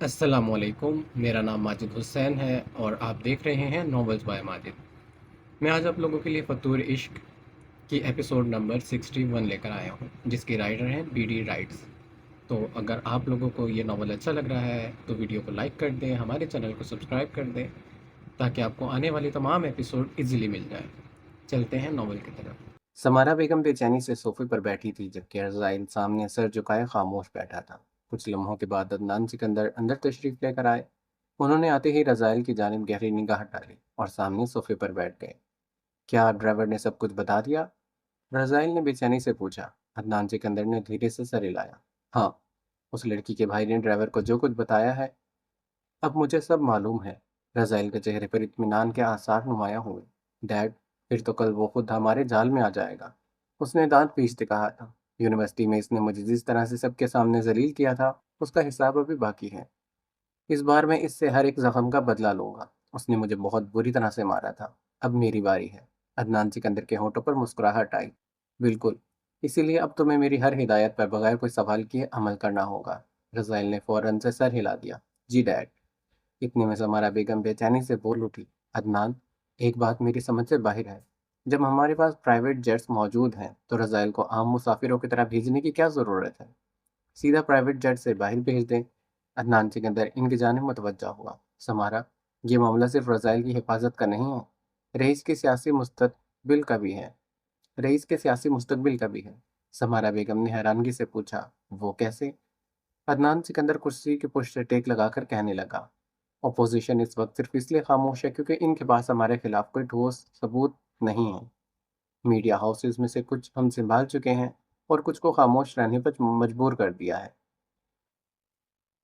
अस्सलामुअलैकुम, मेरा नाम माजिद हुसैन है और आप देख रहे हैं नॉवेल्स बाय माजिद। मैं आज आप लोगों के लिए फ़तूर इश्क की एपिसोड नंबर 61 लेकर आया हूँ, जिसके राइटर हैं बीडी राइट्स। तो अगर आप लोगों को ये नावल अच्छा लग रहा है तो वीडियो को लाइक कर दें, हमारे चैनल को सब्सक्राइब कर दें, ताकि आपको आने वाली तमाम एपिसोड इजीली मिल जाए। चलते हैं नावल की तरफ। समारा बेगम बेचैनी से सोफे पर बैठी थी, जबकि रज़ाइल सामने सर झुकाए खामोश बैठा था। कुछ लम्हों के बाद अदनान सिकंदर अंदर तशरीफ़ लेकर आए। उन्होंने आते ही रज़ाइल की जानिब गहरी निगाह डाली और सामने सोफे पर बैठ गए। क्या ड्राइवर ने सब कुछ बता दिया? रज़ाइल ने बेचैनी से पूछा। अदनान सिकंदर ने धीरे से सर हिलाया। हाँ, उस लड़की के भाई ने ड्राइवर को जो कुछ बताया है, अब मुझे सब मालूम है। रज़ाइल के चेहरे पर इत्मीनान के आसार नुमाया हुए। डैड, फिर तो कल वो खुद हमारे जाल में आ जाएगा। उसने दांत पीसते कहा था। यूनिवर्सिटी में इसने मुझे जिस तरह से सबके सामने जलील किया था, उसका हिसाब अभी बाकी है। इस बार मैं इससे हर एक जख्म का बदला लूंगा। उसने मुझे बहुत बुरी तरह से मारा था। अब मेरी बारी है। अदनान सिकंदर के होठों पर मुस्कुराहट आई। बिल्कुल, इसीलिए अब तुम्हें मेरी हर हिदायत पर बगैर कोई सवाल किए अमल करना होगा। रज़ाइल ने फौरन से सर हिला दिया। जी डैड। इतने में समारा बेगम बेचैनी से बोल उठी। अदनान, एक बात मेरी समझ से बाहर है। जब हमारे पास प्राइवेट जेट्स मौजूद हैं तो रज़ाइल को आम मुसाफिरों की तरह भेजने की क्या ज़रूरत है? सीधा प्राइवेट जेट से बाहर भेज दें। अदनान सिकंदर इनकी जानिब मुतवज्जा हुआ। समारा, ये मामला सिर्फ रज़ाइल की हिफाजत का नहीं है, रईस के सियासी मुस्तकबिल का भी है। रईस के सियासी मुस्तकबिल का भी है। समारा बेगम ने हैरानगी से पूछा, वो कैसे? अदनान सिकंदर कुर्सी की पुश्त टेक लगाकर कहने लगा, अपोजिशन इस वक्त सिर्फ इसलिए खामोश है क्योंकि इनके पास हमारे खिलाफ कोई ठोस सबूत नहीं है। मीडिया हाउसेस में से कुछ हम संभाल चुके हैं और कुछ को खामोश रहने पर मजबूर कर दिया है।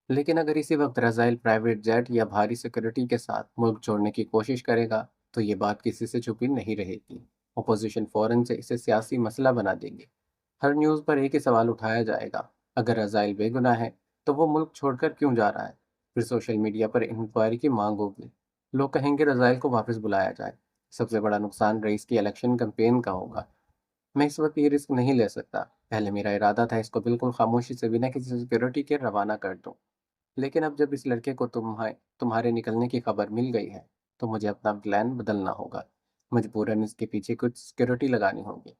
लेकिन अगर इसी वक्त रज़ाइल प्राइवेट जेट या भारी सिक्योरिटी के साथ मुल्क छोड़ने की कोशिश करेगा तो ये बात किसी से छुपी नहीं रहेगी। अपोजिशन फ़ौरन से इसे सियासी मसला बना देगी। हर न्यूज़ पर एक ही सवाल उठाया जाएगा, अगर रज़ाइल बेगुनाह है तो वो मुल्क छोड़कर क्यों जा रहा है? फिर सोशल मीडिया पर इंक्वायरी की मांग होगी। लोग कहेंगे रज़ाइल को वापस बुलाया जाए। सबसे बड़ा नुकसान रईस की इलेक्शन कैंपेन का होगा। मैं इस वक्त ये रिस्क नहीं ले सकता। पहले मेरा इरादा था इसको बिल्कुल खामोशी से बिना किसी सिक्योरिटी के रवाना कर दूं, लेकिन अब जब इस लड़के को तुम्हारे निकलने की खबर मिल गई है, तो मुझे अपना प्लान बदलना होगा। मजबूरन इसके पीछे कुछ सिक्योरिटी लगानी होगी।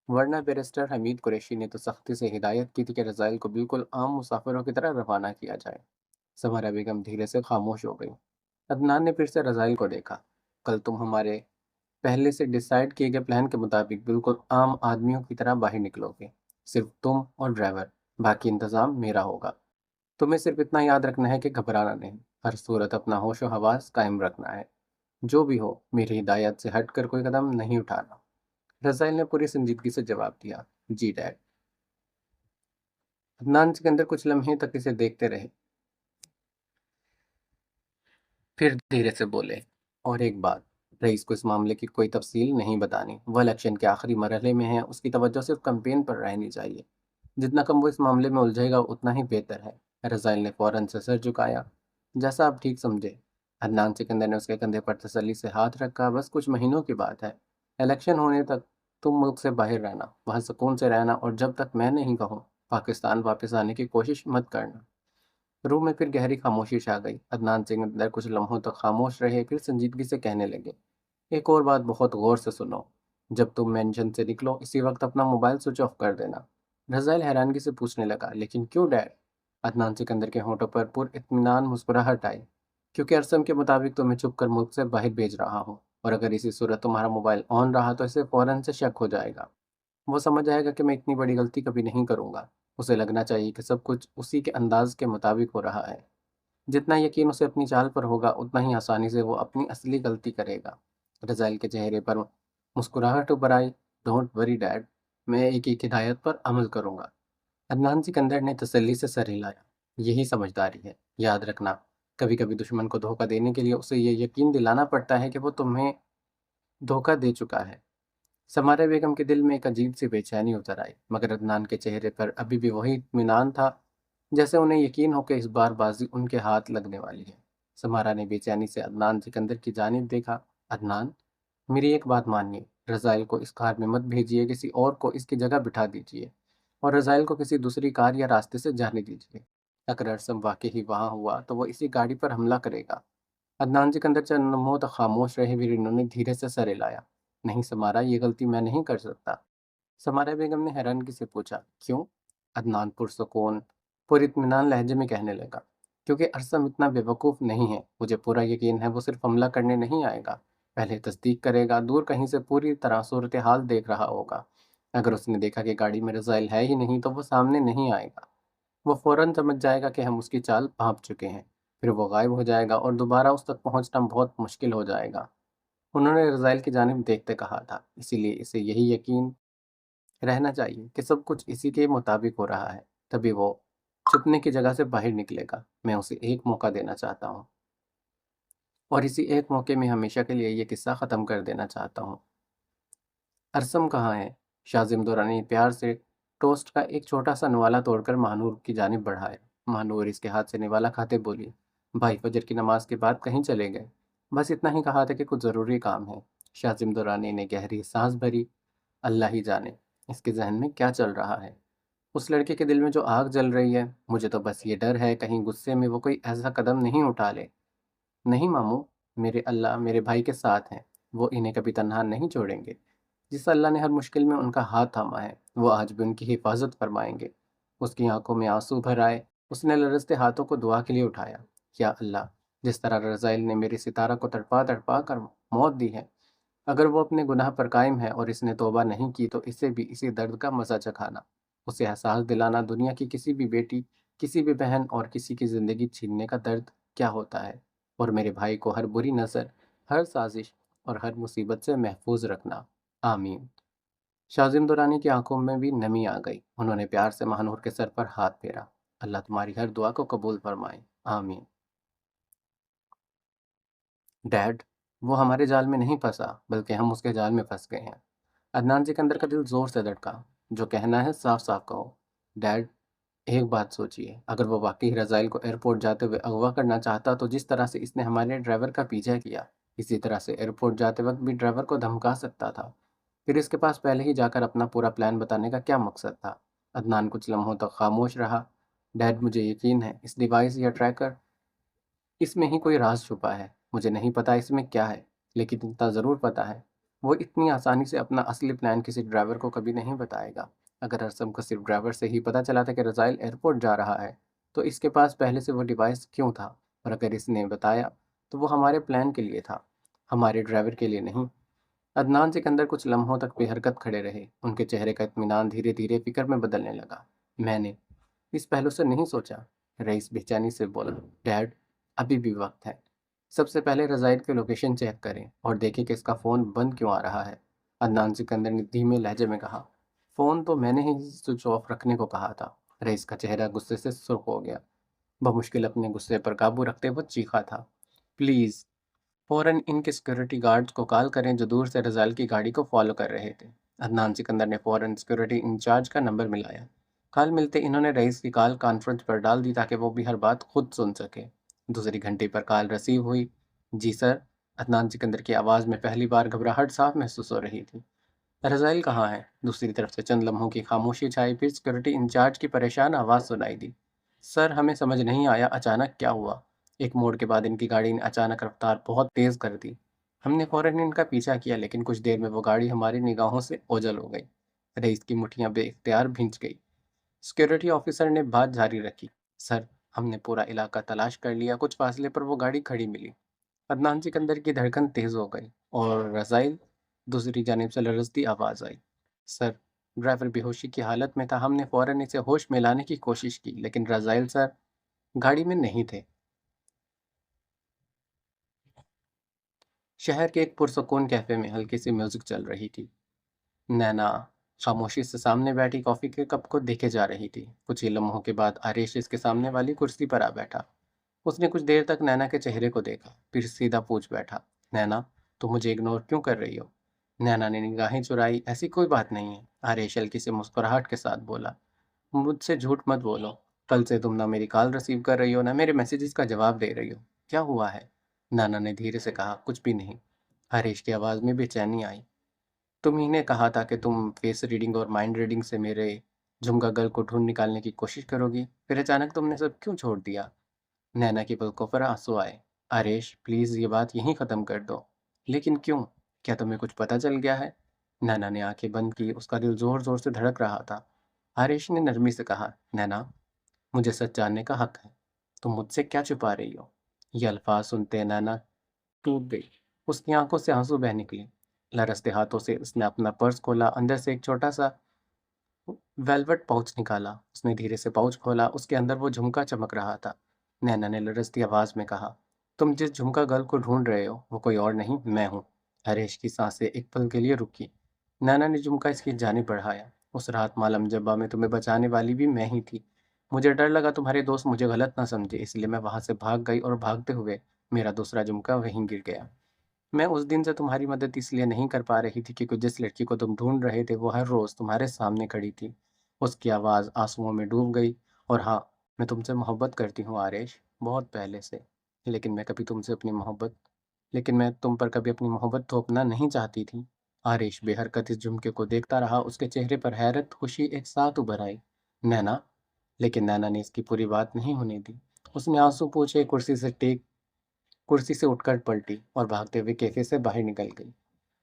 वरना बैरिस्टर हमीद कुरैशी ने तो सख्ती से हिदायत की थी कि रज़ाइल को बिल्कुल आम मुसाफिरों की तरह रवाना किया जाए। समारा बेगम धीरे से खामोश हो गई। अदनान ने फिर से रज़ाइल को देखा। कल तुम हमारे पहले से डिसाइड किए गए प्लान के मुताबिक बिल्कुल आम आदमियों की तरह बाहर निकलोगे। सिर्फ तुम और ड्राइवर, बाकी इंतज़ाम मेरा होगा। तुम्हें सिर्फ इतना याद रखना है कि घबराना नहीं, हर सूरत अपना होश व हवास कायम रखना है। जो भी हो, मेरी हिदायत से हटकर कोई कदम नहीं उठाना। रज़ाइल ने पूरी संजीदगी से जवाब दिया। जी डैड। अदनान सिकंदर कुछ लम्हे तक इसे देखते रहे, फिर धीरे से बोले, और एक बात, रईस को इस मामले की कोई तफसील नहीं बतानी। वह इलेक्शन के आखिरी मरहले में है, उसकी तवज्जो सिर्फ कैंपेन पर रहनी चाहिए। जितना कम वो इस मामले में उलझेगा उतना ही बेहतर है। रज़ाइल ने फौरन से सर झुकाया। जैसा आप ठीक समझे। अदनान सिकंदर ने उसके कंधे पर तसल्ली से हाथ रखा। बस कुछ महीनों की बात है। इलेक्शन होने तक तुम मुल्क से बाहर रहना, वहाँ सुकून से रहना, और जब तक मैं नहीं कहूँ पाकिस्तान वापस आने की कोशिश मत करना। रूम में फिर गहरी खामोशी छा गई। अदनान सिकंदर कुछ लम्हों तक खामोश रहे, फिर संजीदगी से कहने लगे, एक और बात बहुत गौर से सुनो। जब तुम मेंशन से निकलो इसी वक्त अपना मोबाइल स्विच ऑफ कर देना। रज़ाइल हैरानगी से पूछने लगा, लेकिन क्यों डैड? अदनान सिकंदर के होठों पर पुरइत्मीनान मुस्कुराहट आई। क्योंकि अरसम के मुताबिक तुम्हें छुप कर मुल्क से बाहर भेज रहा हूँ, और अगर इसी सूरत तुम्हारा मोबाइल ऑन रहा तो इसे फ़ौरन से शक हो जाएगा। वो समझ जाएगा कि मैं इतनी बड़ी गलती कभी नहीं करूँगा। उसे लगना चाहिए कि सब कुछ उसी के अंदाज के मुताबिक हो रहा है। जितना यकीन उसे अपनी चाल पर होगा उतना ही आसानी से वो अपनी असली गलती करेगा। रज़ाइल के चेहरे पर मुस्कुराहट उभर आई। डोंट वरी डैड, मैं एक एक हिदायत पर अमल करूँगा। अदनान सिकंदर ने तसल्ली से सर हिलाया। यही समझदारी है। याद रखना, कभी कभी दुश्मन को धोखा देने के लिए उसे ये यकीन दिलाना पड़ता है कि वो तुम्हें धोखा दे चुका है। समारा बेगम के दिल में एक अजीब सी बेचैनी उतर आई, मगर अदनान के चेहरे पर अभी भी वही इत्मीनान था, जैसे उन्हें यकीन हो कि इस बार बाजी उनके हाथ लगने वाली है। समारा ने बेचैनी से अदनान सिकंदर की जानिब देखा। अदनान, मेरी एक बात मानिए। रज़ाइल को इस कार में मत भेजिए, किसी और को इसकी जगह बिठा दीजिए, और रज़ाइल को किसी दूसरी कार या रास्ते से जाने दीजिए। अगर अरसम वाकई ही वहाँ हुआ तो वो इसी गाड़ी पर हमला करेगा। अदनान सिकंदर चंद लम्हों तक खामोश रहे, फिर इन्होंने धीरे से सर हिलाया। नहीं समारा, ये गलती मैं नहीं कर सकता। समारा बेगम ने हैरानगी से पूछा, क्यों? अदनान पुरसकून पुरित्मीनान लहजे में कहने लगा, क्योंकि अरसम इतना बेवकूफ़ नहीं है। मुझे पूरा यकीन है वो सिर्फ हमला करने नहीं आएगा, पहले तस्दीक करेगा। दूर कहीं से पूरी तरह सूरत हाल देख रहा होगा। अगर उसने देखा कि गाड़ी में रज़ाइल है ही नहीं तो वो सामने नहीं आएगा। वो फौरन समझ जाएगा कि हम उसकी चाल भांप चुके हैं। फिर वो गायब हो जाएगा और दोबारा उस तक पहुंचना बहुत मुश्किल हो जाएगा। उन्होंने रज़ाइल की जानिब देखते कहा था, इसीलिए इसे यही यकीन रहना चाहिए कि सब कुछ इसी के मुताबिक हो रहा है। तभी वो छुपने की जगह से बाहर निकलेगा। मैं उसे एक मौका देना चाहता हूँ और इसी एक मौके में हमेशा के लिए ये किस्सा ख़त्म कर देना चाहता हूँ। अरसम कहाँ है? शाजिम दुरानी ने प्यार से टोस्ट का एक छोटा सा निवाला तोड़कर महानूर की जानिब बढ़ाया। महानूर इसके हाथ से निवाला खाते बोली, भाई फजर की नमाज के बाद कहीं चले गए? बस इतना ही कहा था कि कुछ ज़रूरी काम है। शाजिम दुरानी ने गहरी सांस भरी। अल्लाह ही जाने इसके जहन में क्या चल रहा है। उस लड़के के दिल में जो आग जल रही है, मुझे तो बस ये डर है कहीं गुस्से में वो कोई ऐसा कदम नहीं उठा ले। नहीं मामू, मेरे अल्लाह मेरे भाई के साथ हैं। वो इन्हें कभी तन्हा नहीं छोड़ेंगे। जिस अल्लाह ने हर मुश्किल में उनका हाथ थामा है, वो आज भी उनकी हिफाजत फरमाएंगे। उसकी आंखों में आंसू भर आए। उसने लरजते हाथों को दुआ के लिए उठाया। या अल्लाह, जिस तरह रज़ाइल ने मेरी सितारा को तड़पा तड़पा कर मौत दी है, अगर वो अपने गुनाह पर कायम है और इसने तौबा नहीं की तो इसे भी इसी दर्द का मजा चखाना। उसे एहसास दिलाना दुनिया की किसी भी बेटी, किसी भी बहन और किसी की ज़िंदगी छीनने का दर्द क्या होता है। और मेरे भाई को हर बुरी नज़र, हर साजिश और हर मुसीबत से महफूज रखना। आमीन। शाजिम दुरानी की आंखों में भी नमी आ गई। उन्होंने प्यार से महानूर के सर पर हाथ फेरा। अल्लाह तुम्हारी हर दुआ को कबूल फरमाए। आमीन। डैड, वो हमारे जाल में नहीं फंसा, बल्कि हम उसके जाल में फंस गए हैं। अदनान सिकंदर का दिल जोर से धड़का। जो कहना है साफ साफ कहो। डैड, एक बात सोचिए, अगर वो वाकई रज़ाइल को एयरपोर्ट जाते हुए अगवा करना चाहता तो जिस तरह से इसने हमारे ड्राइवर का पीछा किया, इसी तरह से एयरपोर्ट जाते वक्त भी ड्राइवर को धमका सकता था। फिर इसके पास पहले ही जाकर अपना पूरा प्लान बताने का क्या मकसद था? अदनान कुछ लम्हों तक खामोश रहा। डैड, मुझे यकीन है इस डिवाइस या ट्रैकर, इसमें ही कोई राज छुपा है। मुझे नहीं पता इसमें क्या है, लेकिन इतना ज़रूर पता है वो इतनी आसानी से अपना असली प्लान किसी ड्राइवर को कभी नहीं बताएगा। अगर अरसम को सिर्फ ड्राइवर से ही पता चला था कि रज़ाइल एयरपोर्ट जा रहा है, तो इसके पास पहले से वो डिवाइस क्यों था? और अगर इसने बताया तो वो हमारे प्लान के लिए था, हमारे ड्राइवर के लिए नहीं। अदनान सिकंदर कुछ लम्हों तक बेहरकत खड़े रहे। उनके चेहरे का इत्मीनान धीरे धीरे फिक्र में बदलने लगा। मैंने इस पहलू से नहीं सोचा, रईस बेचैनी से बोला। डैड, अभी भी वक्त है। सबसे पहले रज़ाइल की लोकेशन चेक करें और देखें कि इसका फ़ोन बंद क्यों आ रहा है। अदनान सिकंदर ने धीमे लहजे में कहा, फ़ोन तो मैंने ही स्विच ऑफ रखने को कहा था। रईस का चेहरा गुस्से से सुर्ख हो गया। बमुश्किल अपने गुस्से पर काबू रखते हुए चीखा था, प्लीज़ फ़ौरन इनके सिक्योरिटी गार्ड्स को कॉल करें जो दूर से रज़ाइल की गाड़ी को फॉलो कर रहे थे। अदनान सिकंदर ने फ़ौरन सिक्योरिटी इंचार्ज का नंबर मिलाया। कॉल मिलते इन्होंने रईस की कॉल कॉन्फ्रेंस पर डाल दी ताकि वो भी हर बात खुद सुन सके। दूसरी घंटे पर कॉल रिसीव हुई। जी सर। अदनान सिकंदर की आवाज़ में पहली बार घबराहट साफ महसूस हो रही थी। रज़ाइल कहाँ है? दूसरी तरफ से चंद लम्हों की खामोशी छाई, फिर सिक्योरिटी इंचार्ज की परेशान आवाज़ सुनाई दी। सर, हमें समझ नहीं आया अचानक क्या हुआ। एक मोड़ के बाद इनकी गाड़ी ने अचानक रफ्तार बहुत तेज़ कर दी। हमने फ़ौरन इनका पीछा किया, लेकिन कुछ देर में वो गाड़ी हमारी निगाहों से ओझल हो गई। रईस की मुठ्ठियां बेइख्तियार भींच गई। सिक्योरिटी ऑफिसर ने बात जारी रखी। सर, हमने पूरा इलाका तलाश कर लिया, कुछ फासले पर वो गाड़ी खड़ी मिली। अदनान सिकंदर की धड़कन तेज हो गई और रज़ाइल, दूसरी जानिब से लरजती आवाज़ आई। सर, ड्राइवर बेहोशी की हालत में था। हमने फ़ौरन इसे होश में लाने की कोशिश की, लेकिन रज़ाइल सर गाड़ी में नहीं थे। शहर के एक पुरसुकून कैफ़े में हल्की सी म्यूज़िक चल रही थी। नैना खामोशी से सामने बैठी कॉफ़ी के कप को देखे जा रही थी। कुछ ही लम्हों के बाद आरिश इसके सामने वाली कुर्सी पर आ बैठा। उसने कुछ देर तक नैना के चेहरे को देखा, फिर सीधा पूछ बैठा, नैना, तुम मुझे इग्नोर क्यों कर रही हो? नैना ने निगाहें चुराई। ऐसी कोई बात नहीं है। आरिश हल्की से मुस्कुराहट के साथ बोला, मुझसे झूठ मत बोलो। कल से तुम ना मेरी कॉल रिसीव कर रही हो, ना मेरे मैसेजेस का जवाब दे रही हो। क्या हुआ है? नाना ने धीरे से कहा, कुछ भी नहीं। हरीश की आवाज़ में बेचैनी आई। तुम ही ने कहा था कि तुम फेस रीडिंग और माइंड रीडिंग से मेरे झुमका गर्ल को ढूंढ निकालने की कोशिश करोगी, फिर अचानक तुमने सब क्यों छोड़ दिया? नैना की पलकों पर आंसू आए। आरेश, प्लीज ये बात यहीं खत्म कर दो। लेकिन क्यों? क्या तुम्हें कुछ पता चल गया है? नैना ने आंखें बंद की, उसका दिल जोर जोर से धड़क रहा था। आरेश ने नरमी से कहा, नैना, मुझे सच जानने का हक है। तुम मुझसे क्या छुपा रही हो? ये अल्फाज सुनते नैना टूट गई। उसकी आंखों से आंसू बह निकले। लरसते हाथों से उसने अपना पर्स खोला, अंदर से एक छोटा सा वेलवेट पाउच निकाला। उसने धीरे से पाउच खोला, उसके अंदर वो झुमका चमक रहा था। नैना ने लरसती आवाज में कहा, तुम जिस झुमका गर्ल को ढूंढ रहे हो वो कोई और नहीं, मैं हूँ। हरेश की सांसें एक पल के लिए रुकी। नैना ने झुमका इसकी जानिब बढ़ाया। उस रात मालम जब्बा में तुम्हें बचाने वाली भी मैं ही थी। मुझे डर लगा तुम्हारे दोस्त मुझे गलत ना समझे, इसलिए मैं वहां से भाग गई और भागते हुए मेरा दूसरा झुमका वहीं गिर गया। मैं उस दिन से तुम्हारी मदद इसलिए नहीं कर पा रही थी क्योंकि जिस लड़की को तुम ढूंढ रहे थे वो हर रोज तुम्हारे सामने खड़ी थी। उसकी आवाज़ आंसुओं में डूब गई। और हाँ, मैं तुमसे मोहब्बत करती हूँ आरेश, बहुत पहले से। लेकिन मैं कभी तुमसे अपनी मोहब्बत लेकिन मैं तुम पर कभी अपनी मोहब्बत थोपना नहीं चाहती थी। आरेश बेहरकत इस झुमके को देखता रहा, उसके चेहरे पर हैरत खुशी एक साथ उभर आई। नैना। लेकिन नैना ने इसकी पूरी बात नहीं होने दी। उसने आंसू पोंछे कुर्सी से उठकर पलटी और भागते हुए कैफे से बाहर निकल गई।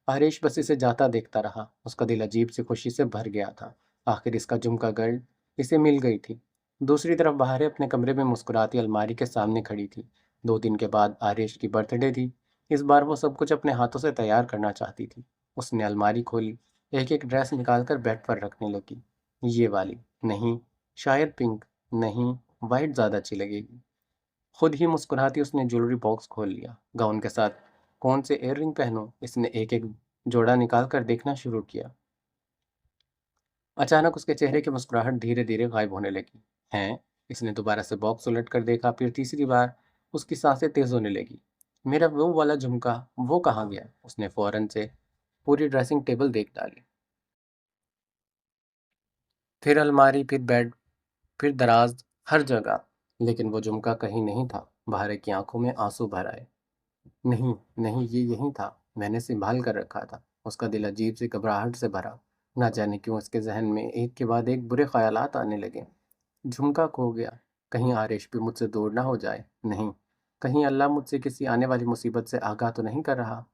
हरीश बस इसे जाता देखता रहा। उसका दिल अजीब सी खुशी से भर गया था। आखिर इसका झुमका गर्ल इसे मिल गई थी। दूसरी तरफ बाहर अपने कमरे में मुस्कुराती अलमारी के सामने खड़ी थी। 2 दिन के बाद आरेश की बर्थडे थी। इस बार वो सब कुछ अपने हाथों से तैयार करना चाहती थी। उसने अलमारी खोली, एक एक ड्रेस निकालकर बेड पर रखने लगी। ये वाली नहीं, शायद पिंक, नहीं, वाइट ज़्यादा अच्छी लगेगी। खुद ही मुस्कुराती उसने ज्वेलरी बॉक्स खोल लिया। गाउन के साथ कौन से इयररिंग पहनूं, इसने एक एक जोड़ा निकाल कर देखना शुरू किया। अचानक उसके चेहरे की मुस्कुराहट धीरे धीरे गायब होने लगी। हैं? इसने दोबारा से बॉक्स उलट कर देखा, फिर तीसरी बार उसकी सांसें तेज होने लगी। मेरा वो वाला झुमका, वो कहाँ गया? उसने फौरन से पूरी ड्रेसिंग टेबल देख डाली, फिर अलमारी, फिर बेड, फिर दराज, हर जगह। लेकिन वो झुमका कहीं नहीं था। बाहर की आंखों में आंसू भर आए। नहीं, नहीं, ये यही था। मैंने संभाल कर रखा था। उसका दिल अजीब सी घबराहट से भरा। ना जाने क्यों उसके जहन में एक के बाद एक बुरे ख्यालात आने लगे। झुमका खो गया। कहीं आरिश भी मुझसे दूर ना हो जाए। नहीं, कहीं अल्लाह मुझसे किसी आने वाली मुसीबत से आगाह तो नहीं कर रहा।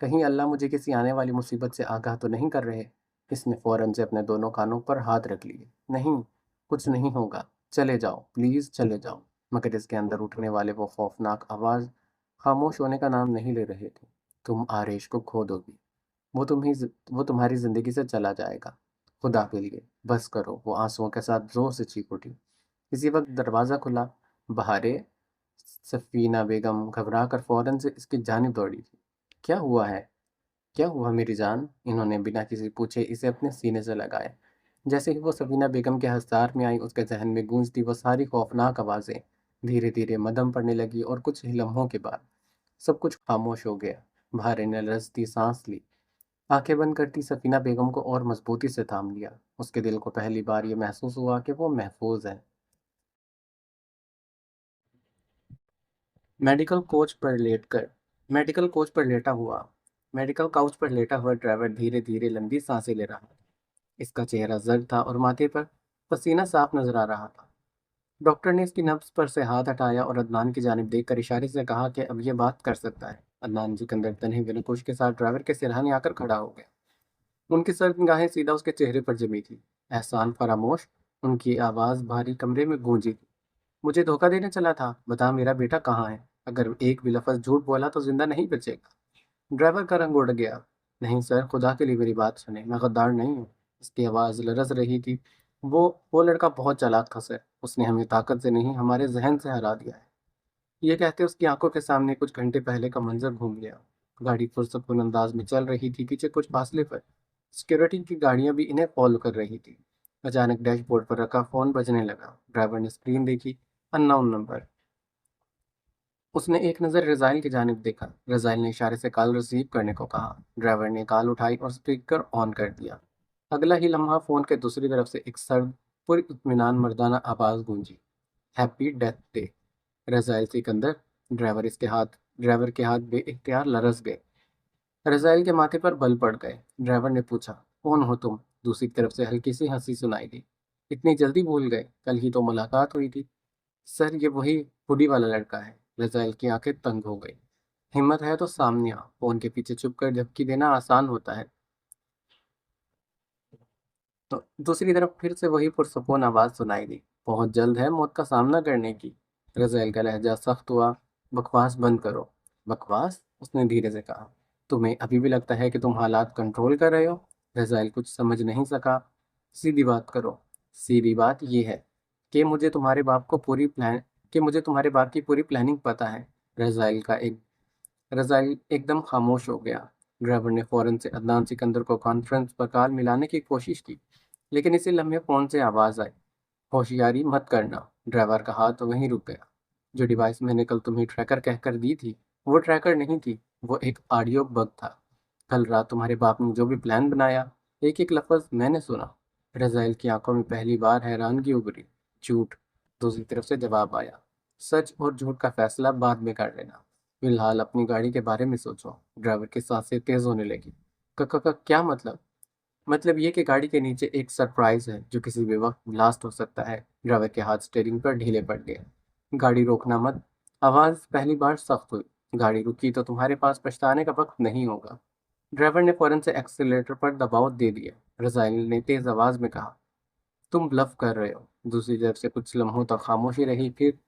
कहीं अल्लाह मुझे किसी आने वाली मुसीबत से आगाह तो नहीं कर रहे। इसने फौरन से अपने दोनों कानों पर हाथ रख लिए। नहीं, कुछ नहीं होगा, चले जाओ, प्लीज चले जाओ। मगर इसके अंदर उठने वाले वो खौफनाक आवाज खामोश होने का नाम नहीं ले रहे थे। तुम आरेश को खो दोगी। वो तुम्हारी जिंदगी से चला जाएगा। खुदा के लिए बस करो, वो आंसुओं के साथ जोर से चीख उठी। इसी वक्त दरवाज़ा खुला। बहारे सफ़ीना बेगम घबरा कर फौरन से इसकी जानिब दौड़ी थी। क्या हुआ है? क्या हुआ मेरी जान? इन्होंने बिना किसी पूछे इसे अपने सीने से लगाया। जैसे ही वो सफ़ीना बेगम के हस्तार में आई, उसके जहन में गूंजती वो सारी खौफनाक आवाज़ें धीरे धीरे मदम पड़ने लगी और कुछ ही लम्हों के बाद सब कुछ खामोश हो गया। बहारे ने लरजती सांस ली। आंखें बंद करती सफ़ीना बेगम को और मजबूती से थाम लिया। उसके दिल को पहली बार ये महसूस हुआ कि वो महफूज है। मेडिकल कोच पर लेटकर मेडिकल कोच पर लेटा हुआ मेडिकल काउच पर लेटा हुआ ड्राइवर धीरे धीरे लंबी सांसें ले रहा था। इसका चेहरा जर्द था और माथे पर पसीना साफ नजर आ रहा था। डॉक्टर ने इसकी नब्ज पर से हाथ हटाया और अदनान की जानिब देखकर इशारे से कहा कि अब ये बात कर सकता है। अदनान सिकंदर तन्हे हुए नकुश के साथ ड्राइवर के सिरहाने आकर खड़ा हो गया। उनकी सर्द निगाहें सीधा उसके चेहरे पर जमी थी। एहसान फरामोश, उनकी आवाज़ भारी कमरे में गूंजी थी। मुझे धोखा देने चला था, बता मेरा बेटा कहाँ है? अगर एक भी लफ्ज़ झूठ बोला तो जिंदा नहीं बचेगा। ड्राइवर का रंग उड़ गया। नहीं सर, खुदा के लिए मेरी बात सुने, मैं गद्दार नहीं हूँ। इसकी आवाज़ लरज रही थी। वो लड़का बहुत चालाक था सर। उसने हमें ताकत से नहीं, हमारे जहन से हरा दिया है। ये कहते उसकी आंखों के सामने कुछ घंटे पहले का मंजर घूम गया। गाड़ी पुरसकून अंदाज में चल रही थी। पीछे कुछ फासले पर सिक्योरिटी की गाड़ियां भी इन्हें फॉलो कर रही थी। अचानक डैशबोर्ड पर रखा फोन बजने लगा। ड्राइवर ने स्क्रीन देखी। Unknown number. उसने एक नज़र रज़ाइल की जानिब देखा। रज़ाइल ने इशारे से कॉल रिसीव करने को कहा। ड्राइवर ने कॉल उठाई और स्पीकर ऑन कर दिया। अगला ही लम्हा फ़ोन के दूसरी तरफ से एक सर्द पुरइत्मीनान मर्दाना आवाज़ गूंजी। Happy death day Razail Sikandar. Driver के हाथ बेइख्तियार लरस गए। रज़ाइल के माथे पर बल पड़ गए। ड्राइवर ने पूछा, कौन हो तुम? दूसरी तरफ से हल्की सी हंसी सुनाई दी। इतनी जल्दी भूल गए? कल ही तो मुलाकात हुई थी। सर, ये वही हुडी वाला लड़का है। रज़ाइल की आंखें तंग हो गई। हिम्मत है तो सामने आ। फोन के पीछे छुप कर झपकी देना आसान होता है। तो दूसरी तरफ फिर से वही पुरसुकून आवाज सुनाई दी। बहुत जल्द है मौत का सामना करने की। रज़ाइल का लहजा सख्त हुआ। बकवास बंद करो। बकवास? उसने धीरे से कहा। तुम्हें अभी भी लगता है कि तुम हालात कंट्रोल कर रहे हो? रज़ाइल कुछ समझ नहीं सका। सीधी बात करो। सीधी बात यह है कि मुझे तुम्हारे बाप को पूरी प्लान कि मुझे तुम्हारे बाप की पूरी प्लानिंग पता है। रज़ाइल का एक रज़ाइल एकदम खामोश हो गया। ड्राइवर ने फौरन से अदनान सिकंदर को कॉन्फ्रेंस पर कॉल मिलाने की कोशिश की, लेकिन इसी लम्हे फ़ोन से आवाज़ आई, होशियारी मत करना। ड्राइवर का हाथ वहीं रुक गया। जो डिवाइस मैंने कल तुम्हें ट्रैकर कहकर दी थी, वो ट्रैकर नहीं थी, वो एक ऑडियो बग था। कल रात तुम्हारे बाप ने जो भी प्लान बनाया, एक एक लफ्ज़ मैंने सुना। रज़ाइल की आंखों में पहली बार हैरानगी उभरी। झूठ। दूसरी तरफ से जवाब आया। सच और झूठ का फैसला बाद में कर लेना। फिलहाल अपनी गाड़ी के बारे में सोचो। ड्राइवर की सांसें तेज होने लगी। क्या मतलब? मतलब ये कि गाड़ी के नीचे एक सरप्राइज है जो किसी भी वक्त ब्लास्ट हो सकता है। ड्राइवर के हाथ स्टीयरिंग पर ढीले पड़ गए। गाड़ी रोकना मत। आवाज पहली बार सख्त हुई। गाड़ी रुकी तो तुम्हारे पास पछताने का वक्त नहीं होगा। ड्राइवर ने फौरन से एक्सीलेटर पर दबाव दे दिया। रज़ाइल ने तेज आवाज में कहा, तुम ब्लफ कर रहे हो। दूसरी तरफ से कुछ लम्हों तक खामोशी रही। फिर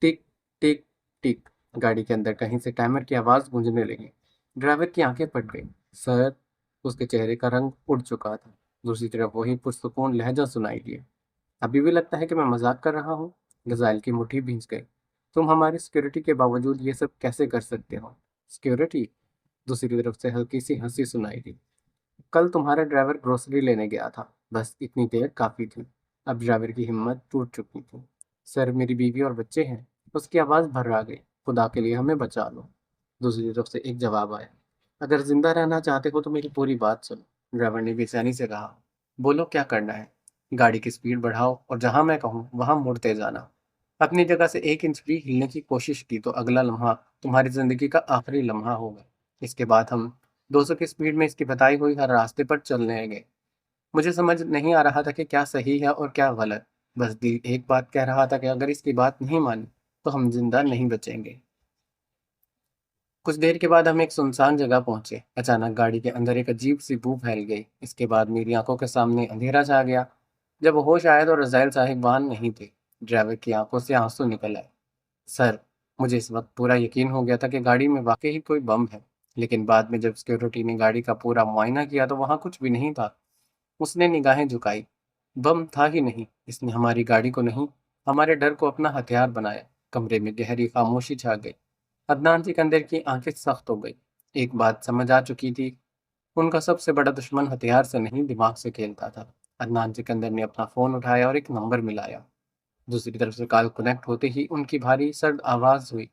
टिक टिक टिक, गाड़ी के अंदर कहीं से टाइमर की आवाज गूंजने लगी। ड्राइवर की आंखें फट गई। सर, उसके चेहरे का रंग उड़ चुका था। दूसरी तरफ वही पुरसुकून लहजा सुनाई दिया। अभी भी लगता है कि मैं मजाक कर रहा हूँ? गजाइल की मुट्ठी भींच गई। तुम हमारी सिक्योरिटी के बावजूद ये सब कैसे कर सकते हो? सिक्योरिटी? दूसरी तरफ से हल्की सी हंसी सुनाई दी। कल तुम्हारा ड्राइवर ग्रोसरी लेने गया था, बस इतनी देर काफी थी। अब ड्राइवर की हिम्मत टूट चुकी थी। सर, मेरी बीवी और बच्चे हैं। उसकी आवाज़ भर्रा गई। खुदा के लिए हमें बचा लो। दूसरी तरफ से एक जवाब आया। अगर जिंदा रहना चाहते हो तो मेरी पूरी बात सुनो। ड्राइवर ने बेचैनी से कहा। बोलो, क्या करना है? गाड़ी की स्पीड बढ़ाओ और जहां मैं कहूँ वहां मुड़ते जाना। अपनी जगह से एक इंच भी हिलने की कोशिश की तो अगला लम्हा तुम्हारी जिंदगी का आखिरी लम्हा होगा। इसके बाद हम 200 की स्पीड में इसकी बताई हुई हर रास्ते पर चलने लगे। मुझे समझ नहीं आ रहा था कि क्या सही है और क्या गलत। बस दिल एक बात कह रहा था कि अगर इसकी बात नहीं मानी तो हम जिंदा नहीं बचेंगे। कुछ देर के बाद हम एक सुनसान जगह पहुंचे। अचानक गाड़ी के अंदर एक अजीब सी बू फैल गई। इसके बाद मेरी आंखों के सामने अंधेरा छा गया। जब होश आया तो रज़ाइल साहिब वहां नहीं थे। ड्राइवर की आंखों से आंसू निकल आए। सर, मुझे इस वक्त पूरा यकीन हो गया था कि गाड़ी में वाकई ही कोई बम है। लेकिन बाद में जब सिक्योरिटी ने गाड़ी का पूरा मुआयना किया तो वहां कुछ भी नहीं था। उसने निगाहें झुकाई। बम था ही नहीं। इसने हमारी गाड़ी को नहीं, हमारे डर को अपना हथियार बनाया। कमरे में गहरी खामोशी छा गई। अदनान सिकंदर की आंखें सख्त हो गई। एक बात समझ आ चुकी थी, उनका सबसे बड़ा दुश्मन हथियार से नहीं दिमाग से खेलता था। अदनान सिकंदर ने अपना फोन उठाया और एक नंबर मिलाया। दूसरी तरफ से कॉल कनेक्ट होते ही उनकी भारी सर्द आवाज हुई।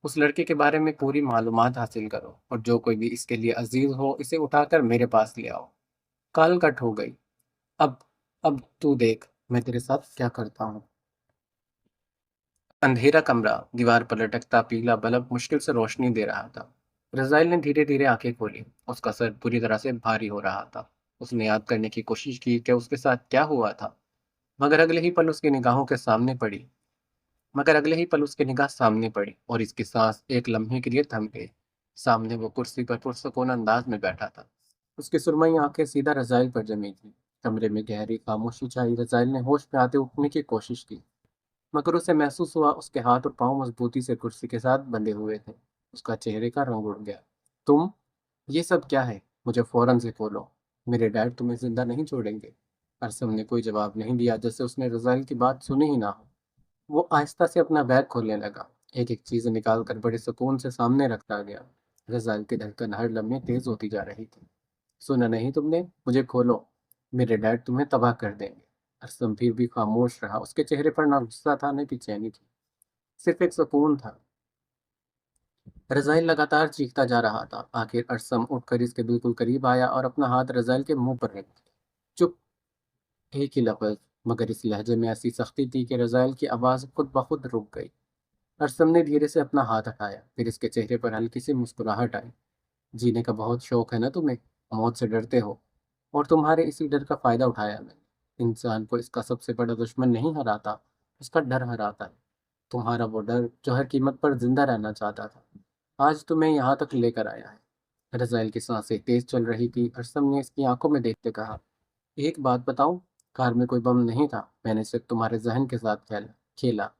उस लड़के के बारे में पूरी मालूमात हासिल करो और जो कोई भी इसके लिए अजीज हो इसे उठाकर मेरे पास ले आओ। कॉल कट हो गई। अब अब तू देख मैं तेरे साथ क्या करता हूँ। अंधेरा कमरा, दीवार पर लटकता पीला बल्ब मुश्किल से रोशनी दे रहा था। रज़ाइल ने धीरे धीरे आंखें खोली। उसका सर पूरी तरह से भारी हो रहा था। उसने याद करने की कोशिश की कि उसके साथ क्या हुआ था। मगर अगले ही पल उसकी निगाहों के सामने पड़ी मगर अगले ही पल उसकी निगाह सामने पड़ी और इसकी सांस एक लम्हे के लिए थम गई। सामने वो कुर्सी पर पुरसुकून अंदाज में बैठा था। उसकी सुरमई आंखें सीधा रज़ाइल पर जमी थी। कमरे में गहरी खामोशी छाई। रज़ाइल ने होश में आते उठने की कोशिश की, मगर उसे महसूस हुआ उसके हाथ और पांव मजबूती से कुर्सी के साथ बंधे हुए थे। उसका चेहरे का रंग उड़ गया। तुम, ये सब क्या है? मुझे फौरन से खोलो। मेरे डैड तुम्हें जिंदा नहीं छोड़ेंगे। अरसम ने कोई जवाब नहीं दिया, जैसे उसने रज़ाइल की बात सुनी ही ना हो। वो आहिस्ता से अपना बैग खोलने लगा। एक एक चीज निकाल कर बड़े सुकून से सामने रखता गया। रज़ाइल की धड़कन हर लम्हे तेज होती जा रही थी। सुना नहीं तुमने? मुझे खोलो। मेरे डैड तुम्हें तबाह कर देंगे। असलम फिर भी खामोश रहा। उसके चेहरे पर ना गुस्सा था न बेचैनी थी, सिर्फ एक सुकून था। रज़ाइल लगातार चीखता जा रहा था। आखिर अरसम उठकर इसके बिल्कुल करीब आया और अपना हाथ रज़ाइल के मुंह पर रख दिया। चुप। एक ही लफ्ज, मगर इस लहजे में ऐसी सख्ती थी कि रज़ाइल की आवाज़ खुद ब खुद रुक गई। अरसम ने धीरे से अपना हाथ हटाया। फिर इसके चेहरे पर हल्की सी मुस्कुराहट आई। जीने का बहुत शौक है ना तुम्हें? मौत से डरते हो और तुम्हारे इसी डर का फायदा उठाया मैंने। इंसान को इसका सबसे बड़ा दुश्मन नहीं हराता, उसका डर हराता है। तुम्हारा वो डर जो हर कीमत पर जिंदा रहना चाहता था, आज तुम्हें यहाँ तक लेकर आया है। रज़ाइल की सांसें तेज चल रही थी। अरसम ने इसकी आंखों में देखते कहा, एक बात बताऊं, कार में कोई बम नहीं था, मैंने सिर्फ तुम्हारे जहन के साथ खेला।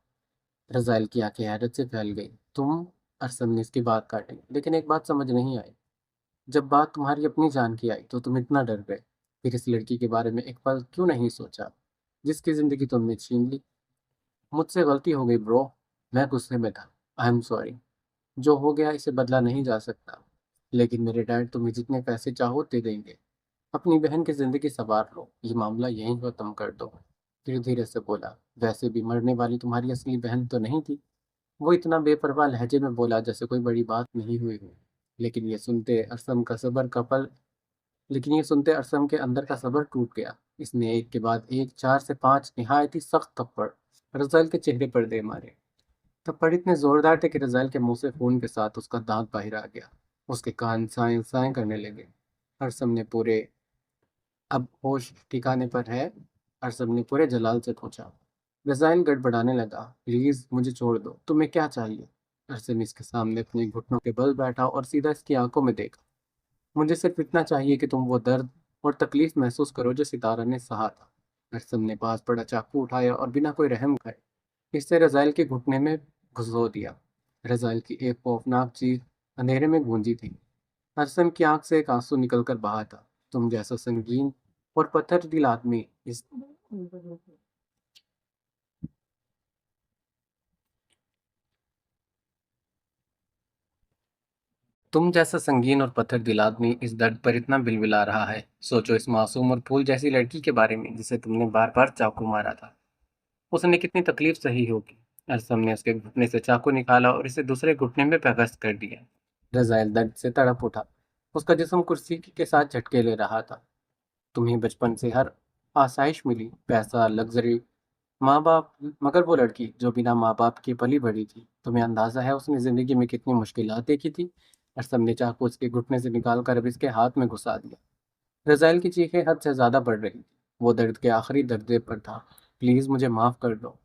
रज़ाइल की आंखें हैरत से फैल गई। तुम? अरसम ने इसकी बात काटी, लेकिन एक बात समझ नहीं आई। जब बात तुम्हारी अपनी जान की आई तो तुम इतना डर गए, फिर इस लड़की के बारे में एक पल क्यों नहीं सोचा जिसकी जिंदगी तुमने छीन ली? मुझसे गलती हो गई ब्रो, मैं गुस्से में था। I am sorry. जो हो गया इसे बदला नहीं जा सकता, लेकिन मेरे डैड तुम्हें जितने पैसे चाहो दे देंगे। अपनी बहन की जिंदगी संवार लो, ये मामला यहीं खत्म कर दो। धीरे धीरे से बोला, वैसे भी मरने वाली तुम्हारी असली बहन तो नहीं थी। वो इतना बेपरवाह लहजे में बोला जैसे कोई बड़ी बात नहीं हुई हो। लेकिन ये सुनते अरसम का सबर का पल लेकिन ये सुनते अरसम के अंदर का सब्र टूट गया। इसने एक के बाद एक 4 से 5 निहायत ही सख्त थप्पड़ रज़ाइल के चेहरे पर दे मारे। थप्पड़ इतने जोरदार थे कि रज़ाइल के मुंह से खून के साथ उसका दांत बाहर आ गया। उसके कान साएं साएं करने लगे। अरसम ने पूरे अब होश ठिकाने पर है? अरसम ने पूरे जलाल से पूछा। रज़ाइल गड़बड़ाने लगा। प्लीज मुझे छोड़ दो, तुम्हें क्या चाहिए? अरसम इसके सामने अपने घुटनों के बल बैठा और सीधा इसकी आंखों में देखा। मुझे सिर्फ इतना चाहिए कि तुम वो दर्द और तकलीफ महसूस करो जो सितारा ने सहा था। अरसम ने पास पड़ा चाकू उठाया और बिना कोई रहम खाए इससे रज़ाइल के घुटने में घुसो दिया। रज़ाइल की एक खौफनाक चीख अंधेरे में गूंजी थी। अरसम की आंख से एक आंसू निकलकर बहा था। तुम जैसा संगीन और पत्थर दिल आदमी इस तुम जैसा संगीन और पत्थर दिल आदमी इस दर्द पर इतना बिलबिला रहा है। सोचो इस मासूम और फूल जैसी लड़की के बारे में जिसे तुमने बार बार चाकू मारा था। उसने कितनी तकलीफ सही होगी। अरसम ने उसके घुटने से चाकू निकाला और इसे दूसरे घुटने में पेवस्त कर दिया। रज़ाइल दर्द से तड़प उठा। उसका जिस्म कुर्सी के साथ झटके ले रहा था। तुम्हें बचपन से हर आसाइश मिली, पैसा, लग्जरी, माँ बाप, मगर वो लड़की जो बिना माँ बाप की पली बड़ी थी, तुम्हें अंदाजा है उसने जिंदगी में कितनी मुश्किलात देखी थी? अरसम ने चाकू उसके घुटने से निकालकर अब इसके हाथ में घुसा दिया। रज़ाइल की चीखें हद से ज्यादा बढ़ रही थी। वो दर्द के आखिरी दर्जे पर था। प्लीज मुझे माफ कर दो।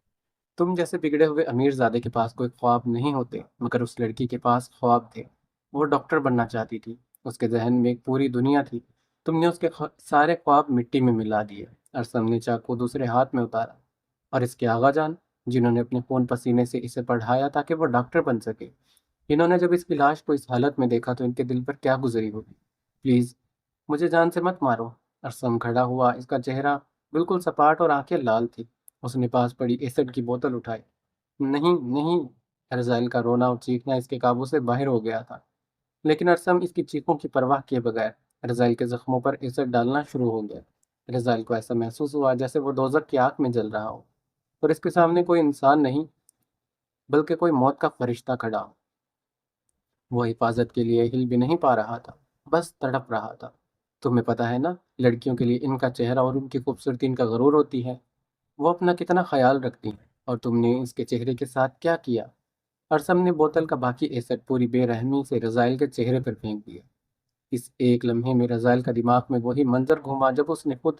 तुम जैसे बिगड़े हुए अमीरजादे के पास कोई ख्वाब नहीं होते, मगर उस लड़की के पास ख्वाब थे। वो डॉक्टर बनना चाहती थी। उसके जहन में एक पूरी दुनिया थी। तुमने उसके सारे ख्वाब मिट्टी में मिला दिए। अरसम ने चाकू दूसरे हाथ में उतारा। और इसके आगा जान, जिन्होंने अपने खून पसीने से इसे पढ़ाया ताकि वो डॉक्टर बन सके, इन्होंने जब इसकी लाश को इस हालत में देखा तो इनके दिल पर क्या गुजरी होगी? प्लीज मुझे जान से मत मारो। अरसम खड़ा हुआ। इसका चेहरा बिल्कुल सपाट और आंखें लाल थी। उसने पास पड़ी एसिड की बोतल उठाई। नहीं नहीं। रज़ाइल का रोना और चीखना इसके काबू से बाहर हो गया था। लेकिन अरसम इसकी चीखों की परवाह किए बगैर रज़ाइल के जख्मों पर एसिड डालना शुरू हो गया। रज़ाइल को ऐसा महसूस हुआ जैसे वो दोजख की आग में जल रहा हो, और इसके सामने कोई इंसान नहीं, बल्कि कोई मौत का फरिश्ता खड़ा हो। वो हिफाजत के लिए हिल भी नहीं पा रहा था, बस तड़प रहा था। तुम्हें पता है ना, लड़कियों के लिए इनका चेहरा और उनकी खूबसूरती इनका गरूर होती है। वो अपना कितना ख्याल रखती हैं, और तुमने इसके चेहरे के साथ क्या किया? अरसम ने बोतल का बाकी एसिड पूरी बेरहमी से रज़ाइल के चेहरे पर फेंक दिया। इस एक लम्हे में रज़ाइल का दिमाग में वही मंजर घूमा जब उसने खुद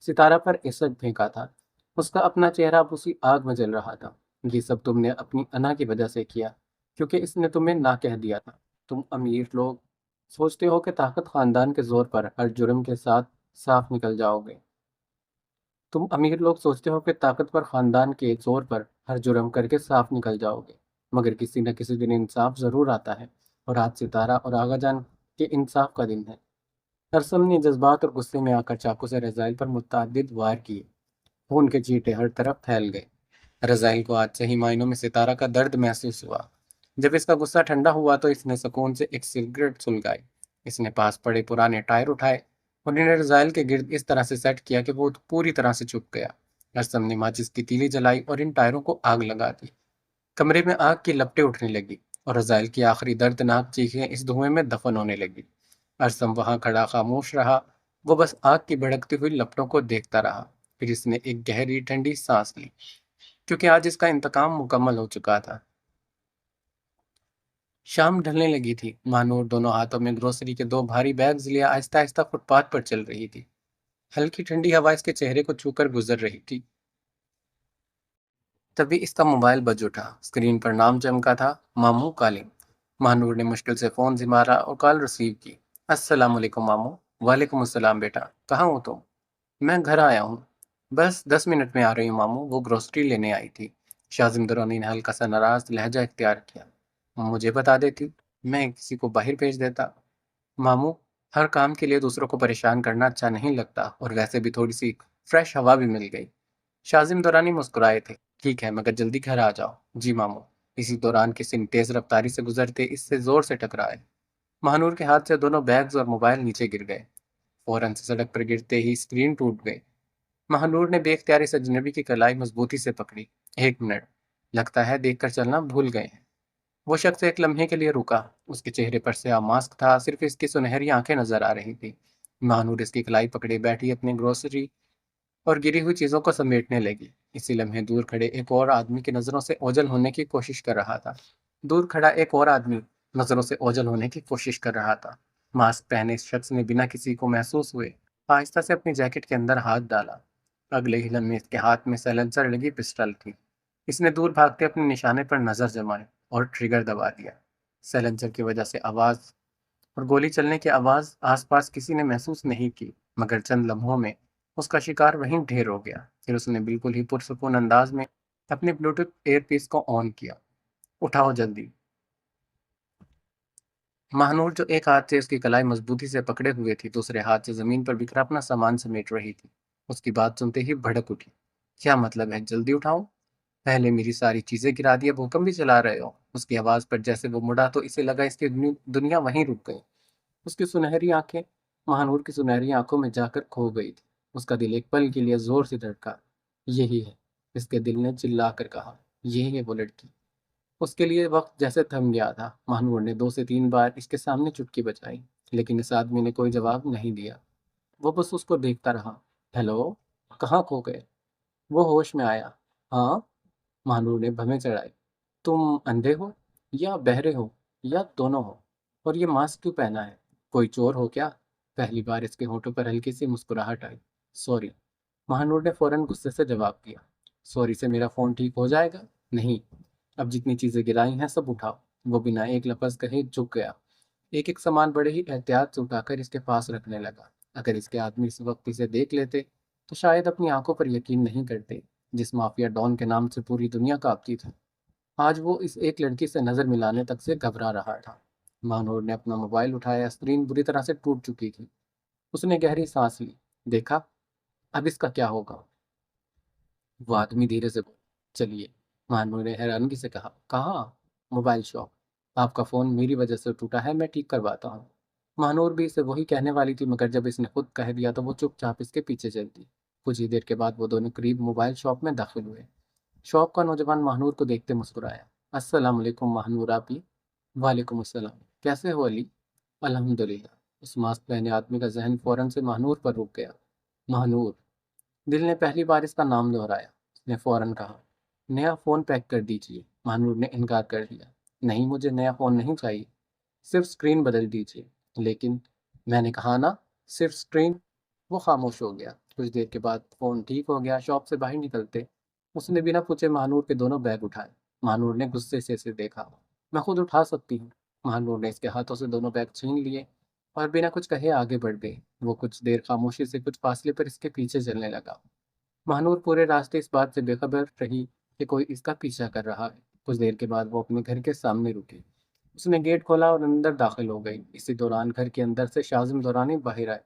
सितारा पर एसिड फेंका था। उसका अपना चेहरा अब उसी आग में जल रहा था। ये सब तुमने अपनी अना की वजह से किया, क्योंकि इसने तुम्हें ना कह दिया था। तुम अमीर लोग सोचते हो कि ताकत खानदान के जोर पर हर जुर्म के साथ साफ निकल जाओगे। तुम अमीर लोग सोचते हो कि ताकतवर खानदान के जोर पर हर जुर्म करके साफ निकल जाओगे, मगर किसी न किसी दिन इंसाफ जरूर आता है, और आज सितारा और आगाजान के इंसाफ का दिन है। अरसम ने जज्बात और गुस्से में आकर चाकू से रज़ाइल पर मुतअद्दिद वार किए। खून के चींटे हर तरफ फैल गए। रज़ाइल को आज सही मायनों में सितारा का दर्द महसूस हुआ। जब इसका गुस्सा ठंडा हुआ तो इसने सुकून से एक सिगरेट सुलगाई। इसने पास पड़े पुराने टायर उठाए और इन्हें रज़ाइल के गिर्द इस तरह से सेट किया कि वो पूरी तरह से चुप गया। अरसम ने माचिस की तीली जलाई और इन टायरों को आग लगा दी। कमरे में आग की लपटें उठने लगी, और रज़ाइल की आखिरी दर्दनाक चीखें इस धुएं में दफन होने लगी। अरसम वहां खड़ा खामोश रहा। वो बस आग की भड़कती हुई लपटों को देखता रहा। फिर इसने एक गहरी ठंडी सांस ली, क्योंकि आज इसका इंतकाम मुकम्मल हो चुका था। शाम ढलने लगी थी। मानूर दोनों हाथों में ग्रोसरी के 2 भारी बैग्स लिए आहिस्ता आहिस्ता फुटपाथ पर चल रही थी। हल्की ठंडी हवा इसके चेहरे को छूकर गुजर रही थी। तभी इसका मोबाइल बज उठा। स्क्रीन पर नाम चमका था, मामू कालिंग। महानूर ने मुश्किल से फोन संभाला और कॉल रिसीव की। अस्सलाम वालेकुम मामू। वालेकुम अस्सलाम बेटा, कहाँ हो तुम? मैं घर आया हूँ। बस 10 मिनट में आ रही हूँ मामू, वो ग्रोसरी लेने आई थी। शाजिम दुरानी ने हल्का सा नाराज लहजा इख्तियार किया। मुझे बता देती, मैं किसी को बाहर भेज देता। मामू, हर काम के लिए दूसरों को परेशान करना अच्छा नहीं लगता, और वैसे भी थोड़ी सी फ्रेश हवा भी मिल गई। शाजिम दौरानी मुस्कुराए थे। ठीक है, मगर जल्दी घर आ जाओ। जी मामू। इसी दौरान किसी ने तेज रफ्तारी से गुजरते इससे जोर से टकराए। महानूर के हाथ से दोनों बैग्स और मोबाइल नीचे गिर गए। फौरन से सड़क पर गिरते ही स्क्रीन टूट गई। महानूर ने बेख्तियारी से अजनबी की कलाई मजबूती से पकड़ी। 1 मिनट, लगता है देखकर चलना भूल गए हैं। वो शख्स एक लम्हे के लिए रुका। उसके चेहरे पर से मास्क था, सिर्फ इसकी सुनहरी आंखें नजर आ रही थी। महानूर इसकी कलाई पकड़े बैठी अपनी ग्रोसरी और गिरी हुई चीजों को समेटने लगी। इसी लम्हे दूर खड़े एक और आदमी की नजरों से ओझल होने की कोशिश कर रहा था। दूर खड़ा एक और आदमी नजरों से ओझल होने की कोशिश कर रहा था। मास्क पहने इस शख्स ने बिना किसी को महसूस हुए आहिस्ता से अपनी जैकेट के अंदर हाथ डाला। अगले ही लम्हे इसके हाथ में सैलेंसर लगी पिस्टल थी। इसने दूर भागते अपने निशाने पर नजर जमाई और ट्रिगर दबा दिया। सैलेंसर की वजह से आवाज और गोली चलने की आवाज आसपास किसी ने महसूस नहीं की, मगर चंद लम्हों में उसका शिकार वहीं ढेर हो गया। फिर उसने बिल्कुल ही पुरसुकून अंदाज में अपने ब्लूटूथ एयरपीस को ऑन किया। उठाओ जल्दी। महानूर जो एक हाथ से उसकी कलाई मजबूती से पकड़े हुए थी, दूसरे हाथ से जमीन पर बिखरा अपना सामान समेट रही थी। उसकी बात सुनते ही भड़क उठी। क्या मतलब है जल्दी उठाओ? पहले मेरी सारी चीजें गिरा दी, अब हुक्म भी चला रहे हो? उसकी आवाज पर जैसे वो मुड़ा तो इसे लगा इसकी दुनिया वहीं रुक गई। उसकी सुनहरी आंखें महानूर की सुनहरी आंखों में जाकर खो गई थी। उसका दिल एक पल के लिए जोर से धड़का। यही है, इसके दिल ने चिल्ला कर कहा। यही है वो लड़की। उसके लिए वक्त जैसे थम गया था। महानूर ने 2 से 3 बार इसके सामने चुटकी बजाई, लेकिन इस आदमी ने कोई जवाब नहीं दिया। वो बस उसको देखता रहा। हेलो, कहाँ खो गए? वो होश में आया। हाँ, महानूर ने भवें चढ़ाई। तुम अंधे हो, या बहरे हो, या दोनों हो? और ये मास्क क्यों पहना है? कोई चोर हो क्या? पहली बार इसके होठों पर हल्की सी मुस्कुराहट आई। सॉरी, महानूर ने फौरन गुस्से से जवाब दिया। सॉरी से मेरा फोन ठीक हो जाएगा? नहीं। अब जितनी चीजें गिराई हैं सब उठाओ। वो बिना एक लफ्ज कहे झुक गया। एक एक सामान बड़े ही एहतियात से उठाकर इसके पास रखने लगा। अगर इसके आदमी इस वक्त इसे देख लेते तो शायद अपनी आंखों पर यकीन नहीं करते। जिस माफिया डॉन के नाम से पूरी दुनिया कांपती थी, आज वो इस एक लड़की से नजर मिलाने तक से घबरा रहा था। महानूर ने अपना मोबाइल उठाया। स्क्रीन बुरी तरह से टूट चुकी थी। उसने गहरी सांस ली। देखा, अब इसका क्या होगा? वो आदमी धीरे से बोला, चलिए। महानूर ने हैरानगी से कहा, कहाँ? Mobile shop. आपका फ़ोन मेरी वजह से टूटा है, मैं ठीक करवाता हूँ। महानूर भी इसे वही कहने वाली थी, मगर जब इसने खुद कह दिया तो वो चुपचाप इसके पीछे चल दी। कुछ ही देर के बाद वो दोनों करीब मोबाइल शॉप में दाखिल हुए। शॉप का नौजवान महानूर को देखते मुस्कुराया। अस्सलाम वालेकुम महानूर आपी। वालेकुम अस्सलाम। कैसे हो अली? अल्हम्दुलिल्लाह। उस मास्क पहने आदमी का जहन फौरन से महानूर पर रुक गया। महानूर। दिल ने पहली बार इसका नाम दोहराया। उसने फौरन कहा, नया फ़ोन पैक कर दीजिए। महानूर ने इनकार कर दिया। नहीं, मुझे नया फ़ोन नहीं चाहिए, सिर्फ स्क्रीन बदल दीजिए। लेकिन मैंने कहा ना, सिर्फ स्क्रीन। वो खामोश हो गया। कुछ देर के बाद फ़ोन ठीक हो गया। शॉप से बाहर निकलते उसने बिना पूछे महानूर के दोनों बैग उठाए। महानूर ने गुस्से से इसे देखा। मैं खुद उठा सकती हूँ। महानूर ने इसके हाथों से दोनों बैग छीन लिए और बिना कुछ कहे आगे बढ़ गई। वो कुछ देर खामोशी से कुछ फासले पर इसके पीछे चलने लगा। महानूर पूरे रास्ते इस बात से बेखबर रही कि कोई इसका पीछा कर रहा है। कुछ देर के बाद वो अपने घर के सामने रुकी। उसने गेट खोला और अंदर दाखिल हो गई। इसी दौरान घर के अंदर से शाजिम दौरानी बाहर आए।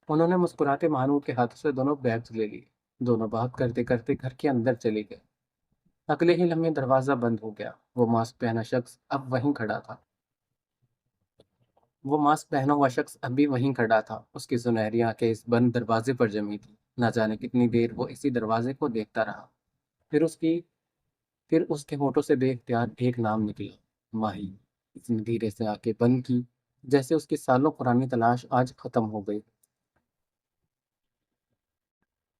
उन्होंने मुस्कुराते महानूर के हाथों से दोनों बैग्स ले लिए। दोनों बात करते करते घर के अंदर चले गए। अगले ही लम्हे दरवाजा बंद हो गया। वो मास्क पहना शख्स अब वहीं खड़ा था। वो मास्क पहना हुआ शख्स अब भी वहीं खड़ा था। उसकी सुनहरी आंखें इस बंद दरवाजे पर जमी थी। न जाने कितनी देर वो इसी दरवाजे को देखता रहा। फिर उसकी फिर उसके होठों से बेख्तियार एक नाम निकला, माही। इसने धीरे से आंखें बंद की, जैसे उसकी सालों पुरानी तलाश आज खत्म हो गई।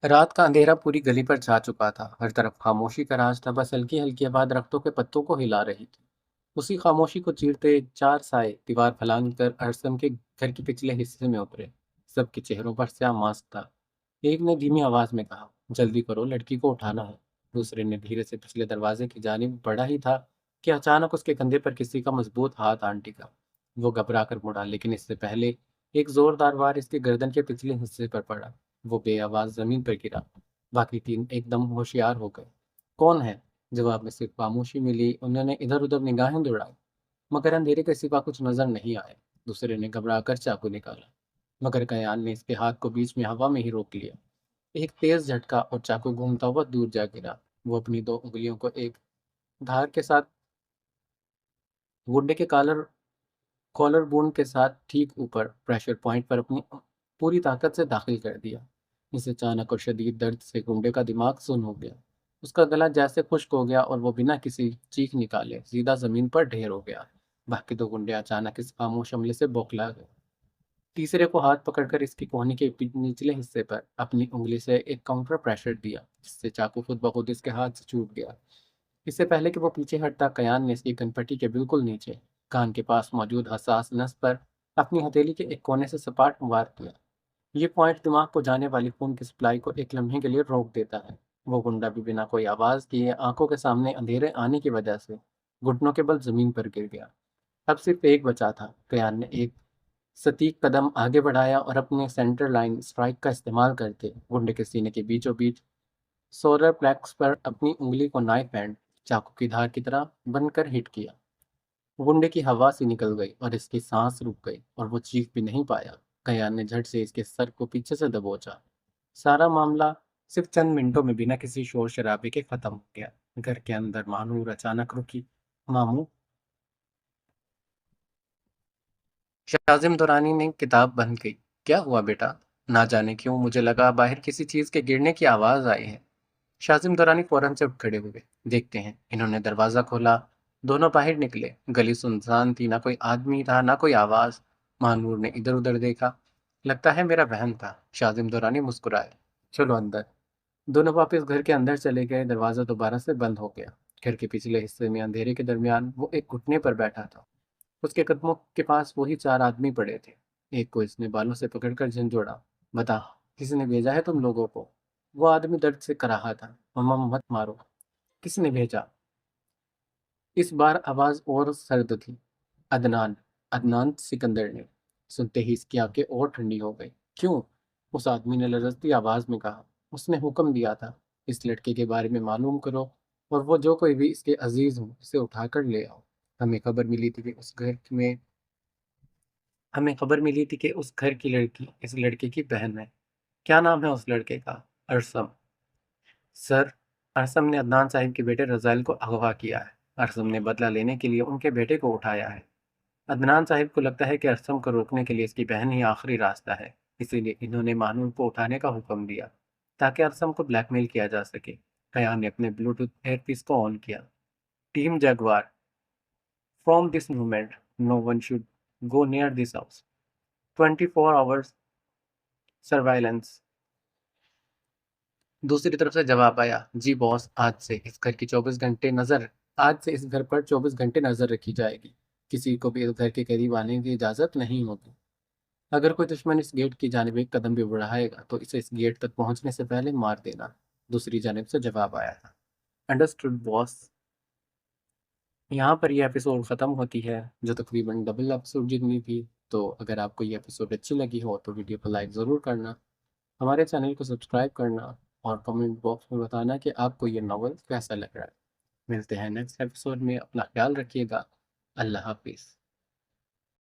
रात का अंधेरा पूरी गली पर छा चुका था। हर तरफ खामोशी का राज था। बस हल्की हल्की आवाज दरख्तों के पत्तों को हिला रही थी। उसी खामोशी को चीरते चार साए दीवार फलांग कर अरसम के घर के पिछले हिस्से में उतरे। सबके चेहरों पर स्याह मास्क था। एक ने धीमी आवाज में कहा, जल्दी करो, लड़की को उठाना है। दूसरे ने धीरे से पिछले दरवाजे की जानिब बढ़ा ही था कि अचानक उसके कंधे पर किसी का मजबूत हाथ आन टिका। वो घबरा कर मुड़ा, लेकिन इससे पहले एक जोरदार वार इसके गर्दन के पिछले हिस्से पर पड़ा। वो बेआवाज जमीन पर गिरा। बाकी तीन एकदम होशियार हो गए। कौन है? जवाब में सिर्फ खामोशी मिली। उन्होंने इधर उधर निगाहें दौड़ाई, मगर अंधेरे के सिवा कुछ नजर नहीं आया। दूसरे ने घबरा कर चाकू निकाला, मगर कयान ने इसके हाथ को बीच में हवा में ही रोक लिया। एक तेज झटका और चाकू घूमता हुआ दूर जा गिरा। वो अपनी दो उंगलियों को एक धार के साथ गुड्डे के कॉलर बोन के साथ ठीक ऊपर प्रेशर पॉइंट पर अपनी पूरी ताकत से दाखिल कर दिया। इस अचानक और शदीद दर्द से गुंडे का दिमाग सुन्न हो गया। उसका गला जैसे खुश्क हो गया और वो बिना किसी चीख निकाले सीधा जमीन पर ढेर हो गया। बाकी दो गुंडे अचानक इस खामोश हमले से बौखला गए। तीसरे को हाथ पकड़कर इसकी कोहनी के निचले हिस्से पर अपनी उंगली से एक काउंटर प्रेशर दिया, जिससे चाकू खुद ब खुद इसके हाथ से छूट गया। इससे पहले कि वो पीछे हटता, कयान ने इसकी कनपट्टी के बिल्कुल नीचे कान के पास मौजूद हसास नस पर अपनी हथेली के एक कोने से सपाट वार किया। ये पॉइंट दिमाग को जाने वाली खून की सप्लाई को एक लम्हे के लिए रोक देता है। वो गुंडा भी बिना कोई आवाज किए आंखों के सामने अंधेरे आने की वजह से घुटनों के बल जमीन पर गिर गया। अब सिर्फ एक बचा था। कयान ने एक सटीक कदम आगे बढ़ाया और अपने सेंटर लाइन स्ट्राइक का इस्तेमाल करते गुंडे के सीने के बीचों बीच सोलर प्लेक्स पर अपनी उंगली को नाइफ एंड चाकू की धार की तरह बनकर हिट किया। गुंडे की हवा सी निकल गई और इसकी सांस रुक गई और वो चीख भी नहीं पाया। कयान ने झट से इसके सर को पीछे से दबोचा। सारा मामला सिर्फ चंद मिनटों में बिना किसी शोर शराबे के खत्म हो गया। घर के अंदर मानूर अचानक रुकी। मामू, शाजिम दुरानी ने किताब बंद की। क्या हुआ बेटा? ना जाने क्यों मुझे लगा बाहर किसी चीज के गिरने की आवाज आई है। शाजिम दुरानी फौरन से उठ खड़े हुए। देखते हैं। इन्होंने दरवाजा खोला। दोनों बाहर निकले। गली सुनसान थी, ना कोई आदमी था ना कोई आवाज। महानूर ने इधर उधर देखा। लगता है मेरा वहम था। शाजिम दुरानी मुस्कुराए। चलो अंदर। दोनों वापस घर के अंदर चले गए। दरवाजा दोबारा से बंद हो गया। घर के पिछले हिस्से में अंधेरे के दरमियान वो एक घुटने पर बैठा था। उसके कदमों के पास वही चार आदमी पड़े थे। एक को इसने बालों से पकड़कर झंझोड़ा। बता, किसने भेजा है तुम लोगों को? वो आदमी दर्द से कराहा था। मम्मा मत मारो। किसने भेजा? इस बार आवाज और सर्द थी। अदनान। अदनान सिकंदर ने। सुनते ही इसकी आंखें और ठंडी हो गई। क्यों? उस आदमी ने लरजती आवाज में कहा। उसने हुक्म दिया था, इस लड़के के बारे में मालूम करो, और वो जो कोई भी इसके अजीज हो उसे उठाकर ले आओ। हमें खबर मिली थी कि उस घर में हमें खबर मिली थी कि उस घर की लड़की इस लड़के की बहन है। क्या नाम है उस लड़के का? अरसम। सर, अरसम ने अदनान साहिब के बेटे रज़ाइल को अगवा किया है। अरसम ने बदला लेने के लिए उनके बेटे को उठाया है। अदनान साहिब को लगता है कि अरसम को रोकने के लिए इसकी बहन ही आखिरी रास्ता है। इसीलिए इन्होंने मानून को उठाने का हुक्म दिया, ताकि अरसम को ब्लैकमेल किया जा सके। कयान ने अपने ब्लूटूथ एयरपीस को ऑन किया। Team Jaguar, from this moment no one should go near this house. 24 hours surveillance. दूसरी तरफ से जवाब आया, जी बॉस, आज से इस घर पर 24 घंटे नजर रखी जाएगी। किसी को भी इस घर के करीब आने की इजाजत नहीं होगी। अगर कोई दुश्मन इस गेट की जानिब एक कदम भी बढ़ाएगा तो इसे इस गेट तक पहुंचने से पहले मार देना। दूसरी जानिब से जवाब आया था। Understood boss. यहाँ पर यह एपिसोड ख़त्म होती है, जो तकरीबन डबल एपिसोड जितनी थी। तो अगर आपको ये एपिसोड अच्छी लगी हो तो वीडियो को लाइक ज़रूर करना, हमारे चैनल को सब्सक्राइब करना, और कमेंट बॉक्स में बताना कि आपको ये नावल कैसा लग रहा है। मिलते हैं नेक्स्ट एपिसोड में। अपना ख्याल रखिएगा। अल्लाह हाफिज़।